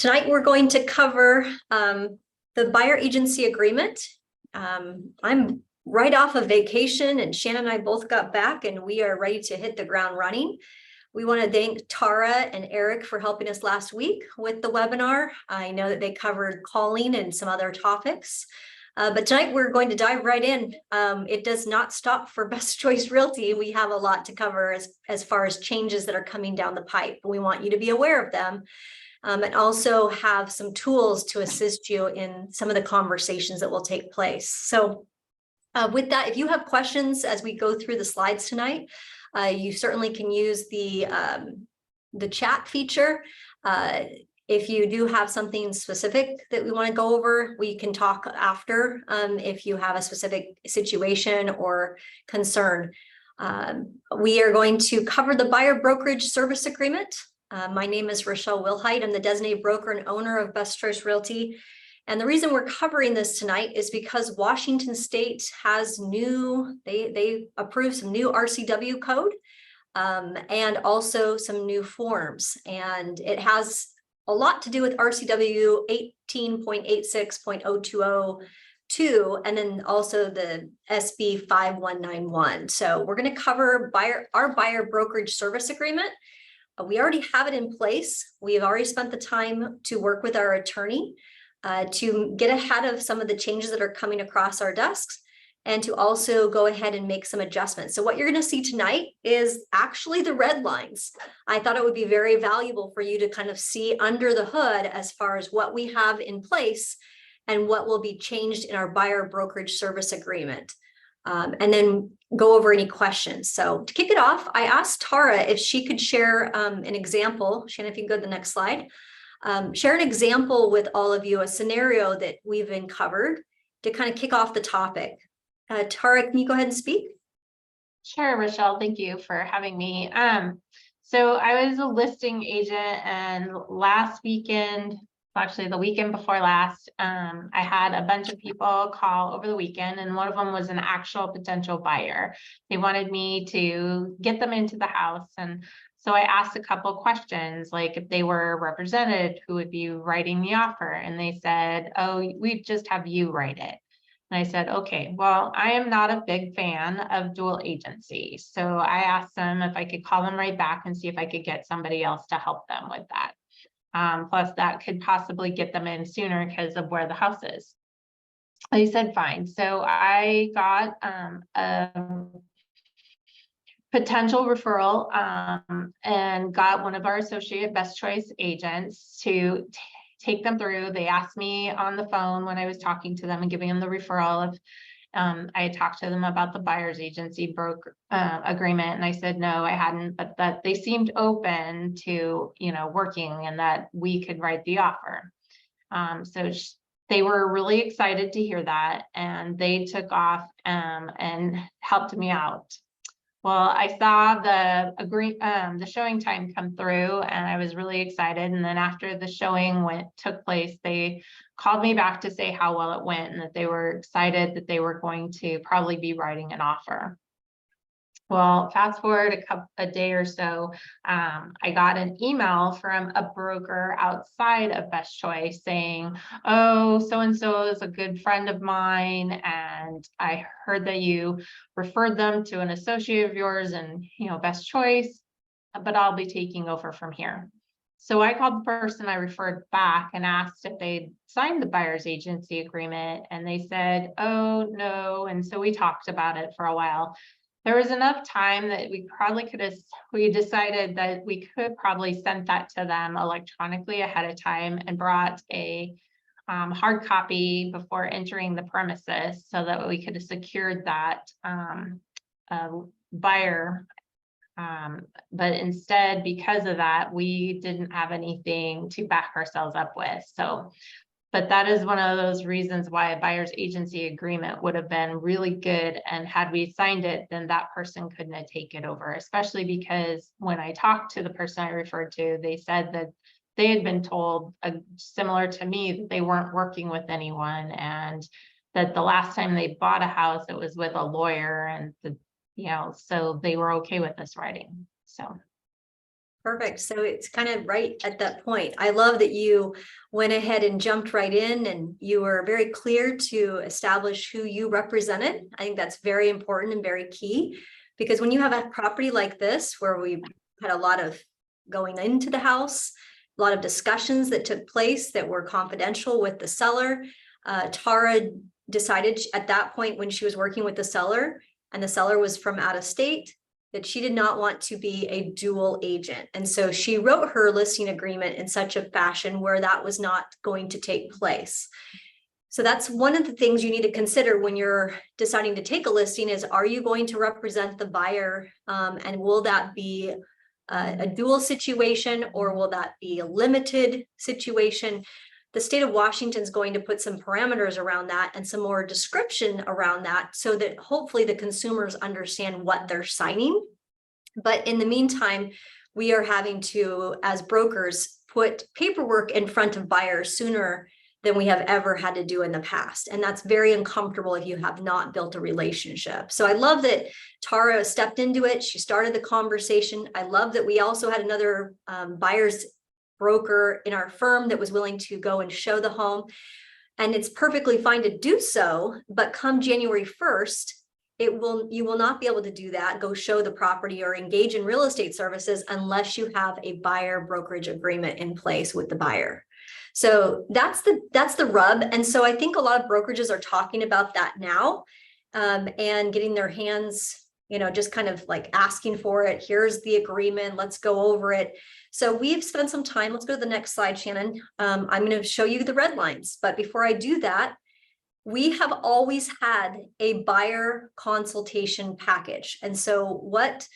Tonight, we're going to cover the buyer agency agreement. I'm right off of vacation, and Shannon and I both got back, and we are ready to hit the ground running. We want to thank Tara and Eric for helping us last week with the webinar. I know that they covered calling and some other topics. But tonight we're going to dive right in. It does not stop for Best Choice Realty. We have a lot to cover as far as changes that are coming down the pipe. We want you to be aware of them. And also have some tools to assist you in some of the conversations that will take place. So with that, if you have questions as we go through the slides tonight, you certainly can use the chat feature. If you do have something specific that we want to go over, we can talk after if you have a specific situation or concern. We are going to cover the buyer brokerage service agreement. My name is Rochelle Wilhite. I'm the designated broker and owner of Best Choice Realty. And the reason we're covering this tonight is because Washington State has they approved some new RCW code and also some new forms. And it has a lot to do with RCW 18.86.020. And then also the SB 5191. So we're going to cover our buyer brokerage service agreement. We already have it in place. We've already spent the time to work with our attorney to get ahead of some of the changes that are coming across our desks and to also go ahead and make some adjustments. So what you're going to see tonight is actually the red lines. I thought it would be very valuable for you to kind of see under the hood as far as what we have in place and what will be changed in our buyer brokerage service agreement. And then go over any questions. So to kick it off, I asked Tara if she could share an example. Shannon, if you can go to the next slide. Share an example with all of you, a scenario that we've been covered to kind of kick off the topic. Tara, can you go ahead and speak? Sure, Rochelle, thank you for having me. So I was a listing agent, and last weekend, actually the weekend before last, I had a bunch of people call over the weekend, and one of them was an actual potential buyer. They wanted me to get them into the house. And so I asked a couple of questions, like if they were represented, who would be writing the offer? And they said, oh, we just have you write it. And I said, okay, well, I am not a big fan of dual agency. So I asked them if I could call them right back and see if I could get somebody else to help them with that. Plus that could possibly get them in sooner because of where the house is. They said, fine. So I got a potential referral and got one of our associate Best Choice agents to take them through. They asked me on the phone when I was talking to them and giving them the referral if I had talked to them about the buyer's agency agreement, and I said no, I hadn't, but that they seemed open to working and that we could write the offer. So they were really excited to hear that, and they took off and helped me out. Well, I saw the showing time come through, and I was really excited. And then after the showing took place, they called me back to say how well it went and that they were excited that they were going to probably be writing an offer. Well, fast forward a day or so, I got an email from a broker outside of Best Choice saying, oh, so-and-so is a good friend of mine, and I heard that you referred them to an associate of yours and, Best Choice, but I'll be taking over from here. So I called the person I referred back and asked if they'd signed the buyer's agency agreement, and they said, oh, no. And so we talked about it for a while. There was enough time that we decided that we could probably send that to them electronically ahead of time and brought a hard copy before entering the premises so that we could have secured that buyer. But instead, because of that, we didn't have anything to back ourselves up with. But that is one of those reasons why a buyer's agency agreement would have been really good. And had we signed it, then that person couldn't have taken over, especially because when I talked to the person I referred to, they said that they had been told, similar to me, that they weren't working with anyone, and that the last time they bought a house, it was with a lawyer, and so they were okay with us writing. So Perfect. So it's kind of right at that point. I love that you went ahead and jumped right in and you were very clear to establish who you represented. I think that's very important and very key, because when you have a property like this, where we had a lot of going into the house, a lot of discussions that took place that were confidential with the seller, Tara decided at that point when she was working with the seller, and the seller was from out of state, that she did not want to be a dual agent. And so she wrote her listing agreement in such a fashion where that was not going to take place. So that's one of the things you need to consider when you're deciding to take a listing is, are you going to represent the buyer? And will that be a dual situation, or will that be a limited situation? The state of Washington is going to put some parameters around that and some more description around that, so that hopefully the consumers understand what they're signing. But in the meantime, we are having to, as brokers, put paperwork in front of buyers sooner than we have ever had to do in the past. And that's very uncomfortable if you have not built a relationship. So I love that Tara stepped into it. She started the conversation. I love that we also had another buyer's broker in our firm that was willing to go and show the home. And it's perfectly fine to do so, but come January 1st, you will not be able to do that, go show the property or engage in real estate services unless you have a buyer brokerage agreement in place with the buyer. So that's the rub. And so I think a lot of brokerages are talking about that now, and getting their hands, just kind of like asking for it. Here's the agreement. Let's go over it. So we've spent some time. Let's go to the next slide, Shannon. I'm going to show you the red lines. But before I do that, we have always had a buyer consultation package. And so what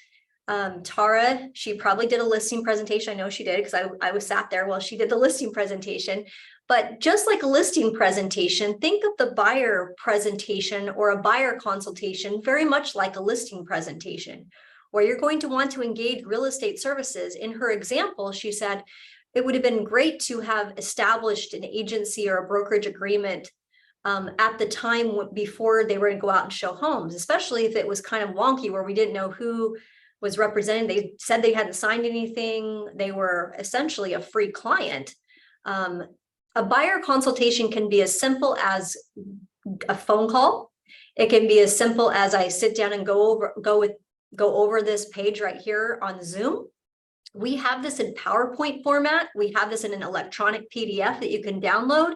Tara, she probably did a listing presentation. I know she did, because I was sat there while she did the listing presentation. But just like a listing presentation, think of the buyer presentation or a buyer consultation very much like a listing presentation, where you're going to want to engage real estate services. In her example, she said it would have been great to have established an agency or a brokerage agreement at the time before they were going to go out and show homes, especially if it was kind of wonky where we didn't know who was represented. They said they hadn't signed anything. They were essentially a free client. A buyer consultation can be as simple as a phone call. It can be as simple as I sit down and go over this page right here on Zoom. We have this in PowerPoint format. We have this in an electronic PDF that you can download.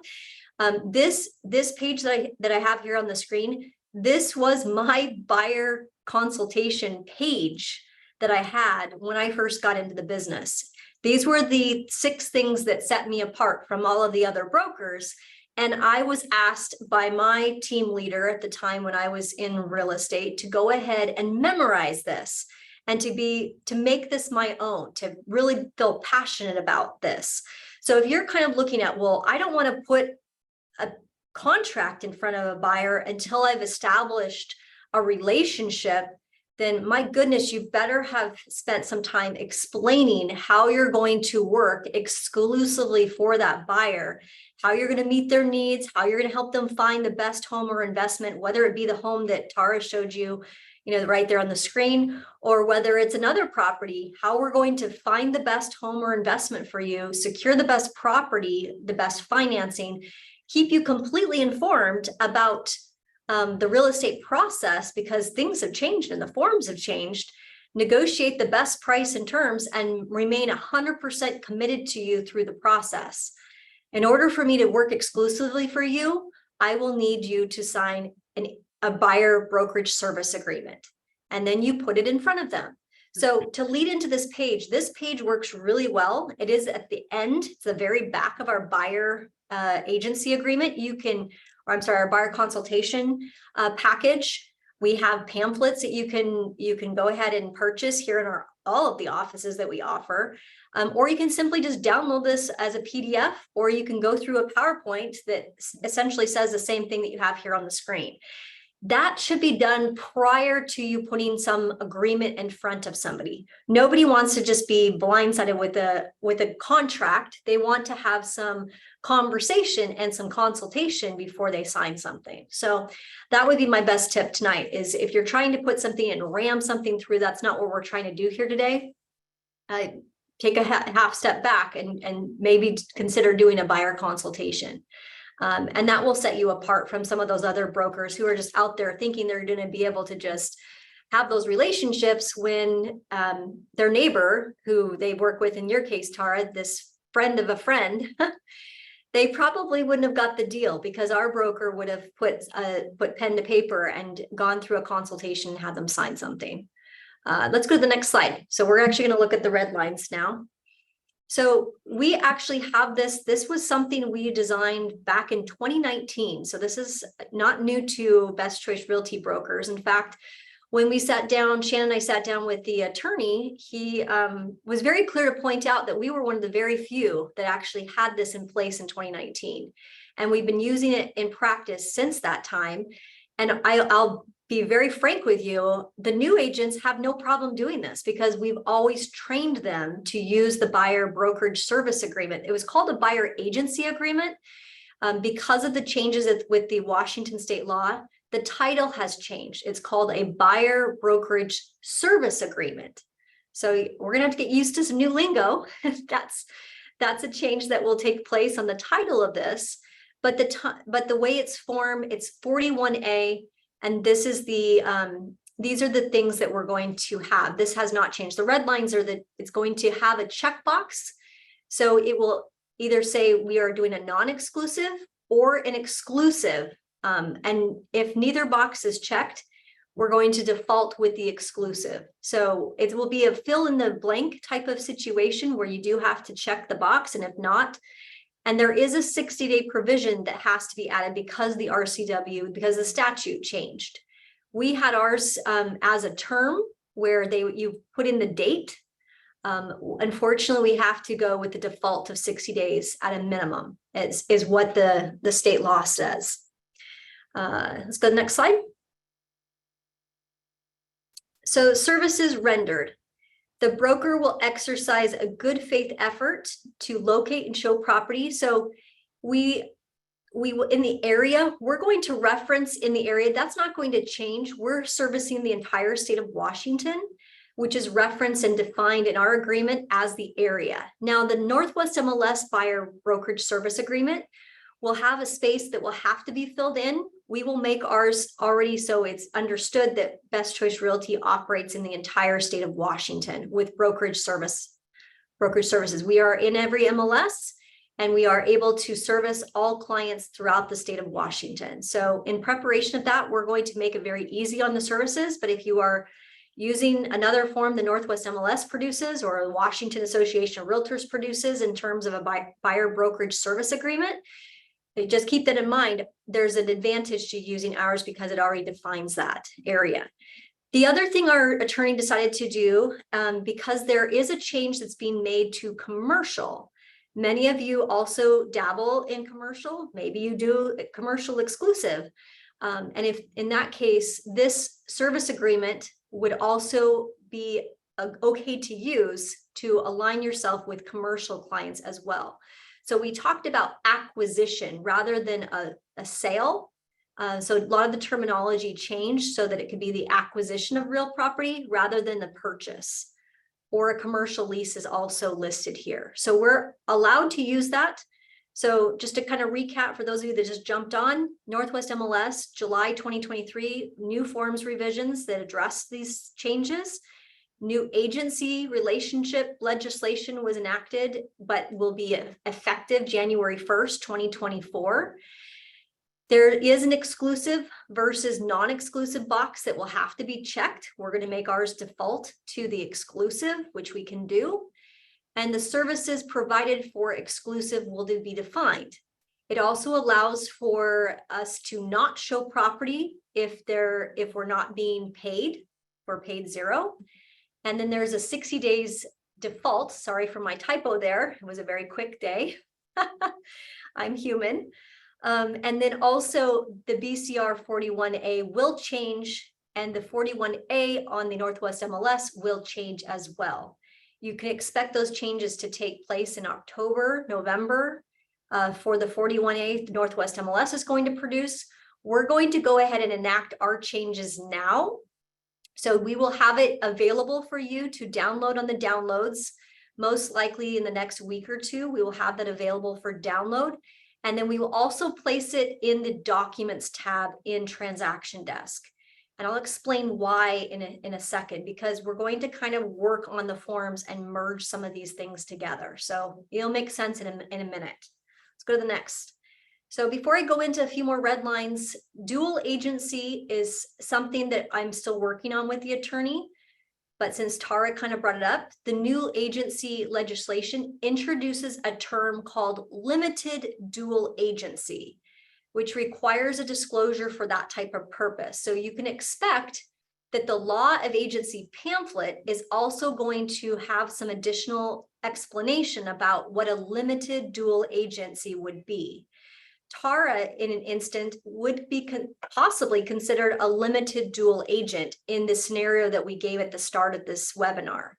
This page that I have here on the screen, this was my buyer consultation page that I had when I first got into the business. These were the 6 things that set me apart from all of the other brokers. And I was asked by my team leader at the time when I was in real estate to go ahead and memorize this and to make this my own, to really feel passionate about this. So if you're kind of looking at, well, I don't want to put a contract in front of a buyer until I've established a relationship, then my goodness, you better have spent some time explaining how you're going to work exclusively for that buyer, how you're going to meet their needs, how you're going to help them find the best home or investment, whether it be the home that Tara showed you, right there on the screen, or whether it's another property, how we're going to find the best home or investment for you, secure the best property, the best financing, keep you completely informed about the real estate process, because things have changed and the forms have changed, negotiate the best price and terms, and remain 100% committed to you through the process. In order for me to work exclusively for you, I will need you to sign a buyer brokerage service agreement, and then you put it in front of them. So to lead into this page works really well. It is at the end, it's the very back of our buyer agency agreement. Our buyer consultation package. We have pamphlets that you can go ahead and purchase here in all of the offices that we offer, or you can simply just download this as a PDF, or you can go through a PowerPoint that essentially says the same thing that you have here on the screen. That should be done prior to you putting some agreement in front of somebody. Nobody wants to just be blindsided with a contract. They want to have some conversation and some consultation before they sign something. So that would be my best tip tonight, is if you're trying to put something and ram something through, that's not what we're trying to do here today. take a half step back and maybe consider doing a buyer consultation. And that will set you apart from some of those other brokers who are just out there thinking they're going to be able to just have those relationships when their neighbor, who they work with, in your case, Tara, this friend of a friend, they probably wouldn't have got the deal because our broker would have put pen to paper and gone through a consultation and had them sign something. Let's go to the next slide. So we're actually going to look at the red lines now. So we actually have this. This was something we designed back in 2019. So this is not new to Best Choice Realty brokers. In fact, when we sat down, Shannon and I sat down with the attorney, he was very clear to point out that we were one of the very few that actually had this in place in 2019. And we've been using it in practice since that time. And I'll be very frank with you, the new agents have no problem doing this because we've always trained them to use the buyer brokerage service agreement. It was called a buyer agency agreement because of the changes with the Washington state law. The title has changed. It's called a buyer brokerage service agreement. So we're going to have to get used to some new lingo. That's a change that will take place on the title of this. But the way it's formed, it's 41A, and this is these are the things that we're going to have. This has not changed. The red lines are that it's going to have a checkbox. So it will either say we are doing a non-exclusive or an exclusive. And if neither box is checked, we're going to default with the exclusive. So it will be a fill in the blank type of situation where you do have to check the box, and if not, and there is a 60-day provision that has to be added because the RCW, because the statute changed. We had ours as a term where you put in the date. Unfortunately, we have to go with the default of 60 days at a minimum, is what the state law says. Let's go to the next slide. So services rendered. The broker will exercise a good faith effort to locate and show property. So we in the area, we're going to reference in the area. That's not going to change. We're servicing the entire state of Washington, which is referenced and defined in our agreement as the area. Now, the Northwest MLS buyer brokerage service agreement will have a space that will have to be filled in. We will make ours already so it's understood that Best Choice Realty operates in the entire state of Washington with brokerage services. We are in every MLS, and we are able to service all clients throughout the state of Washington. So in preparation of that, we're going to make it very easy on the services. But if you are using another form the Northwest MLS produces or the Washington Association of Realtors produces in terms of a buyer brokerage service agreement, just keep that in mind. There's an advantage to using ours because it already defines that area. The other thing our attorney decided to do, because there is a change that's being made to commercial. Many of you also dabble in commercial. Maybe you do commercial exclusive. And if in that case, this service agreement would also be okay to use to align yourself with commercial clients as well. So we talked about acquisition rather than a sale. So a lot of the terminology changed so that it could be the acquisition of real property rather than the purchase, or a commercial lease is also listed here. So we're allowed to use that. So just to kind of recap for those of you that just jumped on, Northwest MLS, July 2023, new forms revisions that address these changes. New agency relationship legislation was enacted, but will be effective January 1st, 2024. There is an exclusive versus non-exclusive box that will have to be checked. We're going to make ours default to the exclusive, which we can do. And the services provided for exclusive will be defined. It also allows for us to not show property if we're not being paid. We're paid zero. And then there's a 60 days default. Sorry for my typo there. It was a very quick day. I'm human. And then also the BCR 41A will change, and the 41A on the Northwest MLS will change as well. You can expect those changes to take place in October, November for the 41A the Northwest MLS is going to produce. We're going to go ahead and enact our changes now. So we will have it available for you to download on the downloads Most likely in the next week or two, we will have that available for download. And then we will also place it in the Documents tab in Transaction Desk. And I'll explain why in a second, because we're going to kind of work on the forms and merge some of these things together. So it'll make sense in a minute. Let's go to the next. So before I go into a few more red lines, dual agency is something that I'm still working on with the attorney. But since Tara kind of brought it up, the new agency legislation introduces a term called limited dual agency, which requires a disclosure for that type of purpose. So you can expect that the law of agency pamphlet is also going to have some additional explanation about what a limited dual agency would be. Tara, in an instant, would be possibly considered a limited dual agent in the scenario that we gave at the start of this webinar.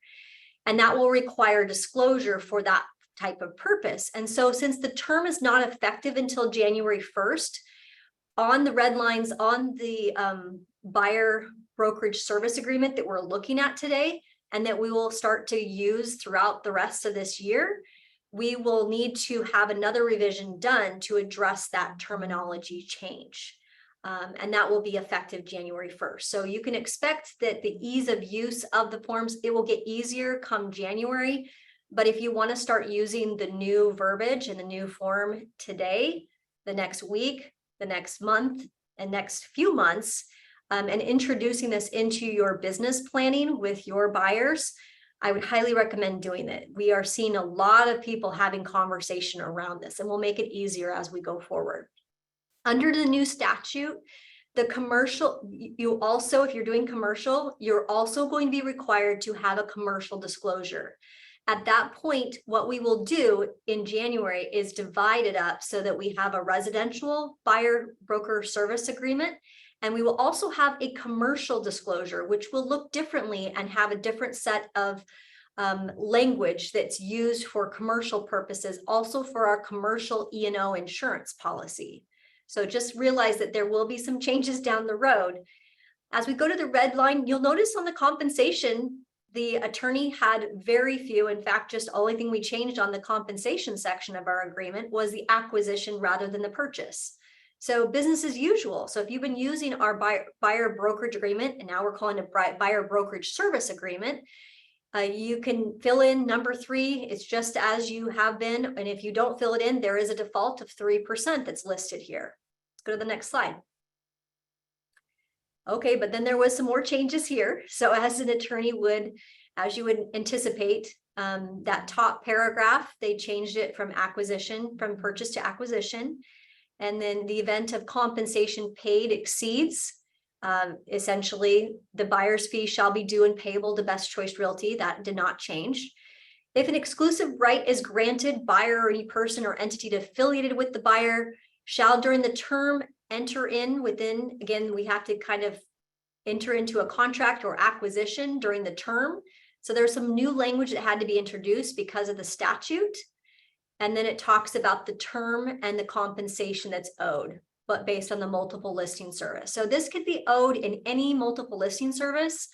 And that will require disclosure for that type of purpose. And so since the term is not effective until January 1st, on the red lines on the buyer brokerage service agreement that we're looking at today, and that we will start to use throughout the rest of this year, we will need to have another revision done to address that terminology change. And that will be effective January 1st. So you can expect that the ease of use of the forms, it will get easier come January. But if you want to start using the new verbiage and the new form today, the next week, the next month, and next few months, and introducing this into your business planning with your buyers, I would highly recommend doing it. We are seeing a lot of people having conversation around this, and we'll make it easier as we go forward. Under the new statute, the commercial, you also, if you're doing commercial, you're also going to be required to have a commercial disclosure. At that point, what we will do in January is divide it up so that we have a residential buyer broker service agreement, and we will also have a commercial disclosure, which will look differently and have a different set of language that's used for commercial purposes, also for our commercial E&O insurance policy. So just realize that there will be some changes down the road. As we go to the red line, you'll notice on the compensation, the attorney had very few. In fact, just the only thing we changed on the compensation section of our agreement was the acquisition rather than the purchase. So business as usual. So if you've been using our buyer brokerage agreement, and now we're calling it buyer brokerage service agreement, you can fill in number 3. It's just as you have been. And if you don't fill it in, there is a default of 3% that's listed here. Let's go to the next slide. Okay, but then there was some more changes here. So as an attorney would, as you would anticipate, that top paragraph, they changed it from purchase to acquisition. And then the event of compensation paid exceeds, essentially the buyer's fee shall be due and payable to Best Choice Realty. That did not change. If an exclusive right is granted, buyer or any person or entity affiliated with the buyer shall during the term enter in within, again, we have to kind of enter into a contract or acquisition during the term. So there's some new language that had to be introduced because of the statute. And then it talks about the term and the compensation that's owed, but based on the multiple listing service. So this could be owed in any multiple listing service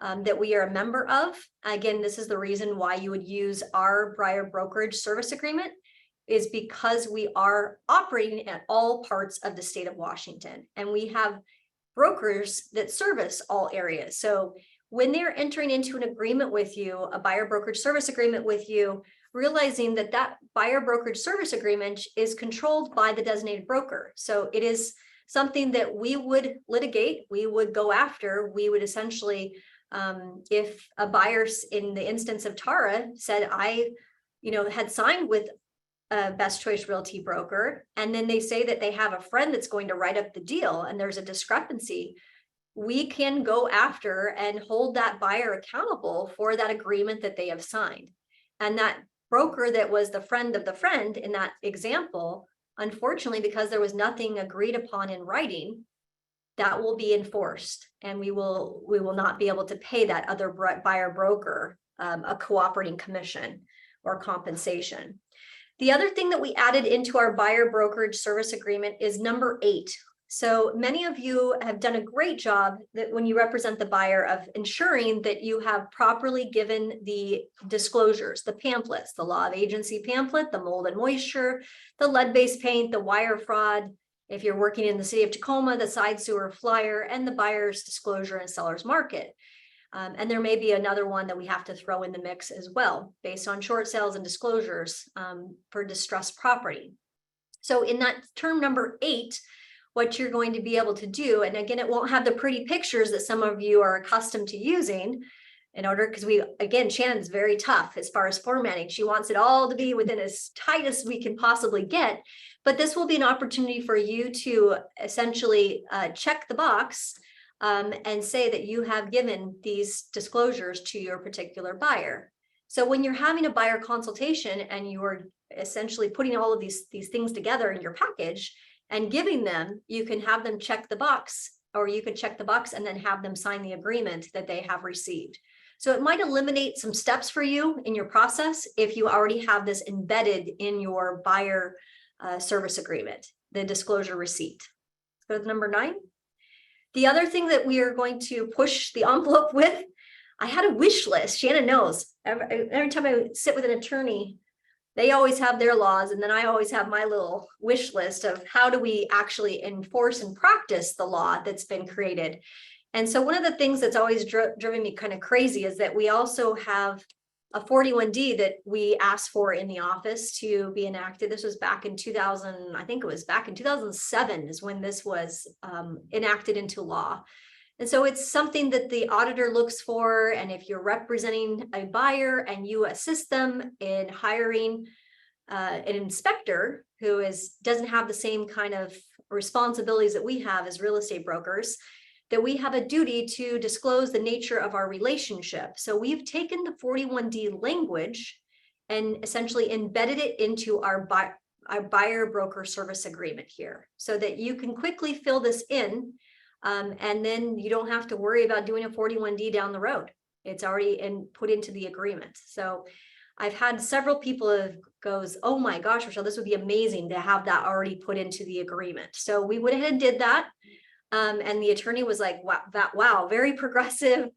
that we are a member of. Again, this is the reason why you would use our buyer brokerage service agreement, is because we are operating at all parts of the state of Washington. And we have brokers that service all areas. So when they're entering into an agreement with you, a buyer brokerage service agreement with you, realizing that that buyer brokerage service agreement is controlled by the designated broker. So it is something that we would litigate, we would go after, we would essentially, if a buyer, in the instance of Tara, said, I had signed with a Best Choice Realty broker, and then they say that they have a friend that's going to write up the deal and there's a discrepancy, we can go after and hold that buyer accountable for that agreement that they have signed. And that broker that was the friend of the friend in that example, unfortunately, because there was nothing agreed upon in writing, that will be enforced, and we will not be able to pay that other buyer broker a cooperating commission or compensation. The other thing that we added into our buyer brokerage service agreement is number 8. So many of you have done a great job that when you represent the buyer of ensuring that you have properly given the disclosures, the pamphlets, the law of agency pamphlet, the mold and moisture, the lead-based paint, the wire fraud. If you're working in the city of Tacoma, the side sewer flyer, and the buyer's disclosure and seller's market. And there may be another one that we have to throw in the mix as well, based on short sales and disclosures for distressed property. So in that term number 8, what you're going to be able to do, and again, it won't have the pretty pictures that some of you are accustomed to using in order, because Shannon's very tough as far as formatting. She wants it all to be within as tight as we can possibly get. But this will be an opportunity for you to essentially check the box and say that you have given these disclosures to your particular buyer. So when you're having a buyer consultation and you are essentially putting all of these things together in your package and giving them, you can have them check the box, or you could check the box and then have them sign the agreement that they have received. So it might eliminate some steps for you in your process if you already have this embedded in your buyer service agreement, the disclosure receipt. Let's go to number 9. The other thing that we are going to push the envelope with, I had a wish list. Shannon knows. Every time I sit with an attorney, they always have their laws, and then I always have my little wish list of how do we actually enforce and practice the law that's been created. And so one of the things that's always driven me kind of crazy is that we also have a 41D that we asked for in the office to be enacted. This was back in 2000, I think it was back in 2007 is when this was enacted into law. And so it's something that the auditor looks for. And if you're representing a buyer and you assist them in hiring an inspector who doesn't have the same kind of responsibilities that we have as real estate brokers, that we have a duty to disclose the nature of our relationship. So we've taken the 41D language and essentially embedded it into our buyer broker service agreement here so that you can quickly fill this in. And then you don't have to worry about doing a 41D down the road. It's already put into the agreement. So I've had several people that goes, oh my gosh, Rochelle, this would be amazing to have that already put into the agreement. So we went ahead and did that. And the attorney was like, wow, very progressive,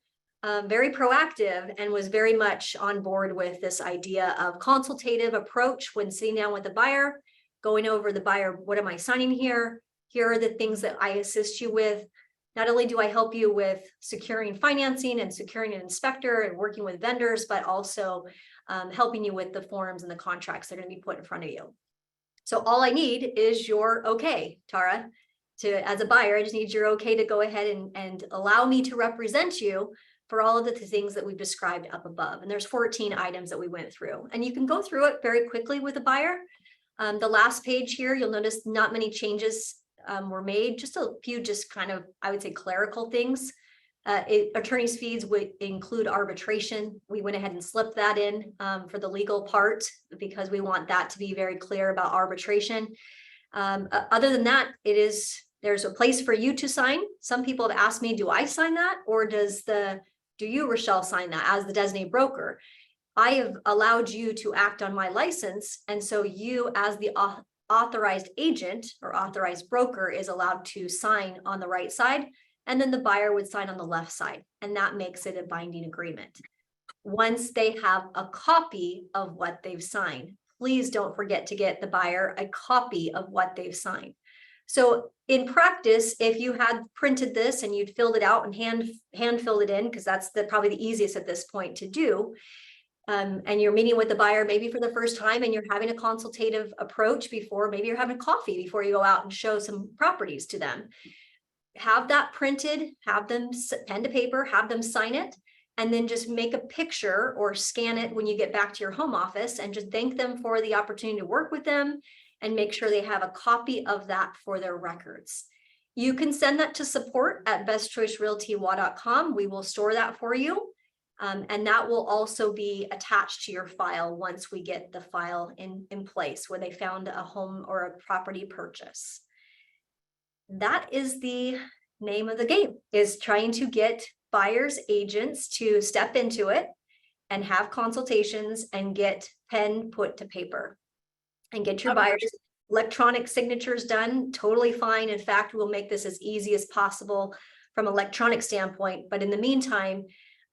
very proactive, and was very much on board with this idea of consultative approach when sitting down with the buyer, going over the buyer, what am I signing here? Here are the things that I assist you with. Not only do I help you with securing financing and securing an inspector and working with vendors, but also helping you with the forms and the contracts that are going to be put in front of you. So all I need is your okay, Tara. As a buyer, I just need your okay to go ahead and allow me to represent you for all of the things that we've described up above. And there's 14 items that we went through. And you can go through it very quickly with a buyer. The last page here, you'll notice not many changes were made, just a few just kind of, I would say, clerical things. Attorney's fees would include arbitration. We went ahead and slipped that in for the legal part because we want that to be very clear about arbitration. Other than that, there's a place for you to sign. Some people have asked me, do I sign that? Or do you, Rochelle, sign that as the designated broker? I have allowed you to act on my license. And so you as the authorized agent or authorized broker is allowed to sign on the right side. And then the buyer would sign on the left side. And that makes it a binding agreement. Once they have a copy of what they've signed, please don't forget to get the buyer a copy of what they've signed. So in practice, if you had printed this and you'd filled it out and hand filled it in, because that's probably the easiest at this point to do, and you're meeting with the buyer maybe for the first time and you're having a consultative approach before, maybe you're having coffee before you go out and show some properties to them. Have that printed, have them pen to paper, have them sign it, and then just make a picture or scan it when you get back to your home office and just thank them for the opportunity to work with them and make sure they have a copy of that for their records. You can send that to support@bestchoicerealtywa.com. We will store that for you. And that will also be attached to your file once we get the file in place where they found a home or a property purchase. That is the name of the game, is trying to get buyers agents to step into it and have consultations and get pen put to paper and get your buyers electronic signatures done, totally fine. In fact, we'll make this as easy as possible from an electronic standpoint. But in the meantime,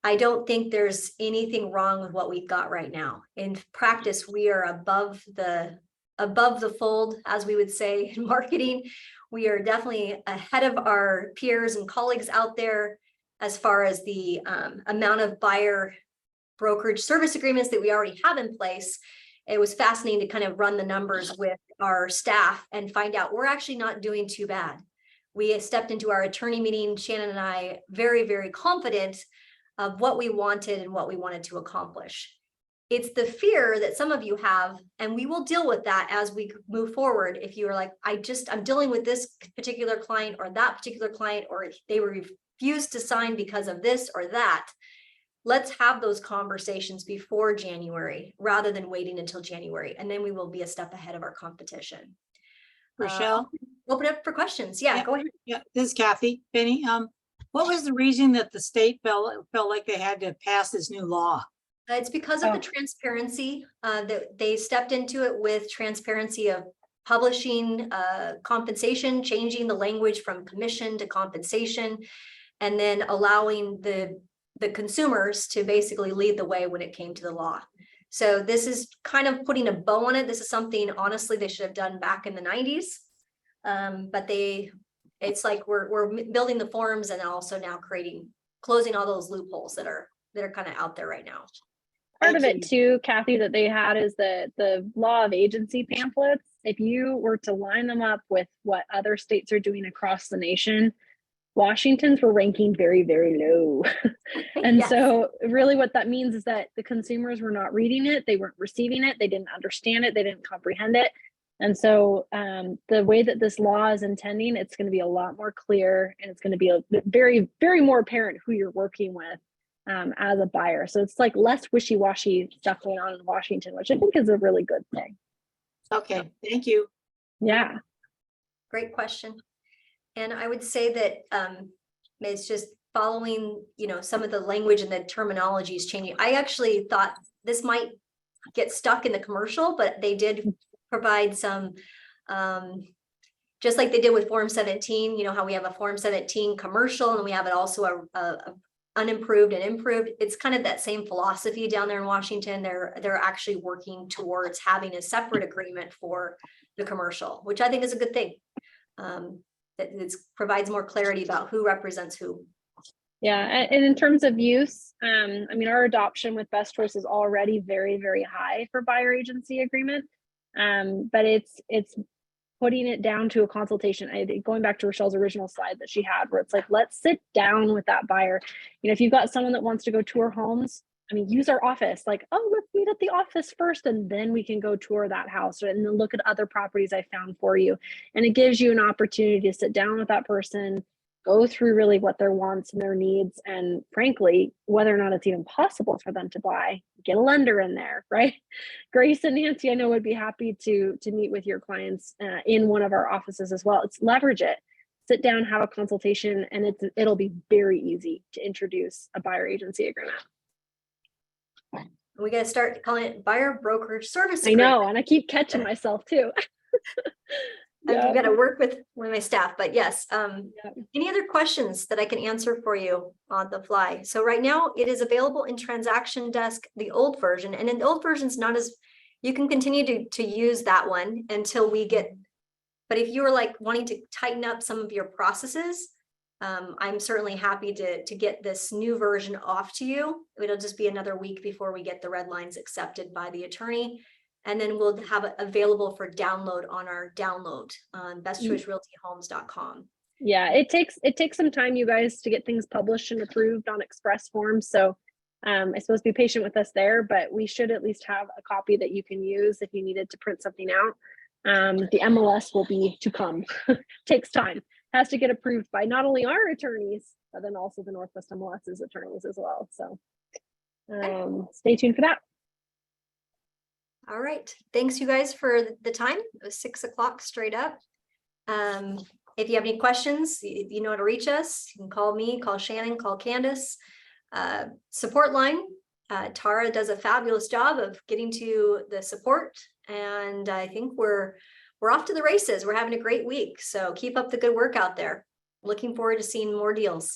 I don't think there's anything wrong with what we've got right now. In practice, we are above the fold, as we would say in marketing. We are definitely ahead of our peers and colleagues out there as far as the amount of buyer brokerage service agreements that we already have in place. It was fascinating to kind of run the numbers with our staff and find out we're actually not doing too bad. We stepped into our attorney meeting, Shannon and I, very, very confident of what we wanted and what we wanted to accomplish. It's the fear that some of you have, and we will deal with that as we move forward. If you are like, I'm dealing with this particular client or that particular client, or they were refused to sign because of this or that, let's have those conversations before January rather than waiting until January. And then we will be a step ahead of our competition. Rochelle? Open up for questions. Yeah, go ahead. Yeah, this is Kathy. Penny, what was the reason that the state felt like they had to pass this new law? It's because of the transparency that they stepped into it with transparency of publishing compensation, changing the language from commission to compensation, and then allowing the consumers to basically lead the way when it came to the law. So this is kind of putting a bow on it. This is something, honestly, they should have done back in the 90s. But it's like we're building the forms and also now closing all those loopholes that are kind of out there right now. Part of it too, Kathy, that they had is the law of agency pamphlets. If you were to line them up with what other states are doing across the nation, Washington's were ranking very, very low. And Yes. So really what that means is that the consumers were not reading it, they weren't receiving it, they didn't understand it, they didn't comprehend it. And so the way that this law is intending, it's going to be a lot more clear, and it's going to be a very, very more apparent who you're working with as a buyer. So it's like less wishy-washy stuff going on in Washington, which I think is a really good thing. Okay, thank you. Yeah. Great question. And I would say that it's just following, some of the language and the terminology is changing. I actually thought this might get stuck in the commercial, but they did provide some, just like they did with Form 17, how we have a Form 17 commercial and we have it also a unimproved and improved. It's kind of that same philosophy down there in Washington. They're actually working towards having a separate agreement for the commercial, which I think is a good thing. That it provides more clarity about who represents who. Yeah, and in terms of use, our adoption with Best Choice is already very, very high for buyer agency agreement. But it's putting it down to a consultation. Going back to Rochelle's original slide that she had, where it's like, let's sit down with that buyer. If you've got someone that wants to go tour homes, use our office. Like, oh, let's meet at the office first, and then we can go tour that house, and then look at other properties I found for you. And it gives you an opportunity to sit down with that person, go through really what their wants and their needs, and frankly, whether or not it's even possible for them to buy. Get a lender in there, right? Grace and Nancy, I know, would be happy to meet with your clients in one of our offices as well. It's leverage it. Sit down, have a consultation, and it'll be very easy to introduce a buyer agency agreement. We got to start calling it buyer brokerage service agreement. I know, and I keep catching myself too. I've got to work with my staff, but yes. Any other questions that I can answer for you on the fly? So right now it is available in Transaction Desk, the old version, and in the old version is not as, you can continue to use that one until we get, but if you are like wanting to tighten up some of your processes, I'm certainly happy to get this new version off to you. It'll just be another week before we get the red lines accepted by the attorney. And then we'll have it available for download on our download on bestchoicerealtyhomes.com. Yeah, it takes some time, you guys, to get things published and approved on express forms. So I suppose be patient with us there, but we should at least have a copy that you can use if you needed to print something out. The MLS will be to come. Takes time. Has to get approved by not only our attorneys, but then also the Northwest MLS's attorneys as well. So stay tuned for that. All right. Thanks, you guys, for the time. It was 6 o'clock straight up. If you have any questions, you know how to reach us. You can call me, call Shannon, call Candace. Support line. Tara does a fabulous job of getting to the support. And I think we're we're off to the races. We're having a great week. So keep up the good work out there. Looking forward to seeing more deals.